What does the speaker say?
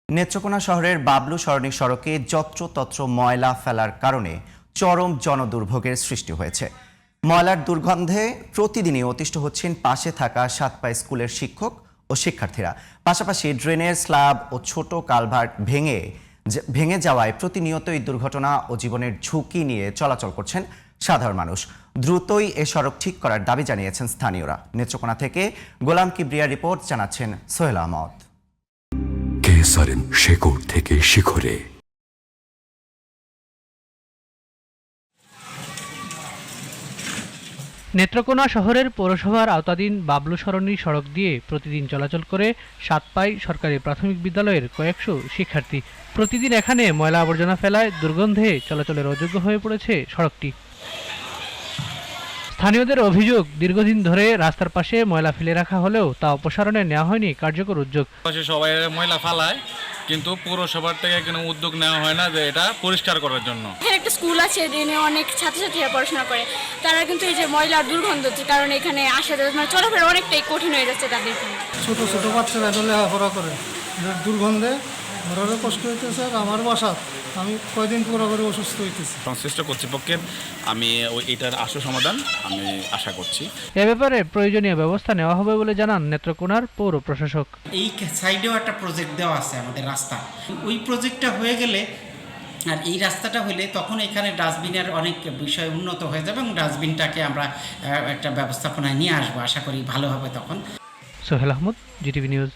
নেত্রকোনা শহরের বাবলু সরণি সড়কে যত্রতত্র ময়লা ফেলার কারণে চরম জনদুর্ভোগের সৃষ্টি হয়েছে। ময়লার দুর্গন্ধে প্রতিদিনই অতিষ্ঠ হচ্ছেন পাশে থাকা সাতপাই স্কুলের শিক্ষক ও শিক্ষার্থীরা। পাশাপাশি ড্রেনের স্ল্যাব ও ছোট কালভার্ট ভেঙে যাওয়ায় প্রতিনিয়তই দুর্ঘটনা ও জীবনের ঝুঁকি নিয়ে চলাচল করছেন সাধারণ মানুষ। দ্রুতই এ সড়ক ঠিক করার দাবি জানিয়েছেন স্থানীয়রা। নেত্রকোনা থেকে গোলাম কিবরিয়া রিপোর্ট, জানাচ্ছেন সোহেল আহমদ। কেসারেন শেকড় থেকে শিখরে। নেত্রকোনা শহরের পৌরসভার আওতাধীন বাবলু সরণি সড়ক দিয়ে প্রতিদিন চলাচল করে সাতপাই সরকারি প্রাথমিক বিদ্যালয়ের কয়েকশো শিক্ষার্থী। প্রতিদিন এখানে ময়লা আবর্জনা ফেলায় দুর্গন্ধে চলাচলের অযোগ্য হয়ে পড়েছে সড়কটি। স্থানীয়দের অভিযোগ, দীর্ঘদিন ধরে রাস্তার পাশে ময়লা ফেলে রাখা হলেও তা অপসারণে নেওয়া হয়নি কার্যকর উদ্যোগ। সবাই ময়লা ফালায়, কিন্তু পৌরসভার থেকে কোনো উদ্যোগ নেওয়া হয় না যে এটা পরিষ্কার করার জন্য। এখানে একটা স্কুল আছে, এখানে অনেক ছাত্রছাত্রীরা পড়াশোনা করে, তারা কিন্তু এই যে ময়লার দুর্গন্ধ কারণে এখানে আসা মানে চলাফেরা অনেকটাই কঠিন হয়ে যাচ্ছে তাদের। ছোট ছোট বাচ্চারা লেখাপড়া করে, দুর্গন্ধে ঘরেরও কষ্ট হইতেছে। আমার বাসা আমি কয়দিন পুরো করে অসুস্থ হইতেছি। সংশ্লিষ্ট কর্তৃপক্ষের আমি এটার আশু সমাধান আমি আশা করছি। এ ব্যাপারে প্রয়োজনীয় ব্যবস্থা নেওয়া হবে বলে জানান নেত্রকোনার পৌর প্রশাসক। এই সাইডেও একটা প্রজেক্ট দেওয়া আছে আমাদের রাস্তা, ওই প্রজেক্টটা হয়ে গেলে আর এই রাস্তাটা হলে তখন এখানে ডাস্টবিনের অনেক বিষয় উন্নত হয়ে যাবে এবং ডাস্টবিনটাকে আমরা একটা ব্যবস্থাপনায় নিয়ে আসবো, আশা করি ভালো হবে তখন। Sohel Ahmed, GTV news.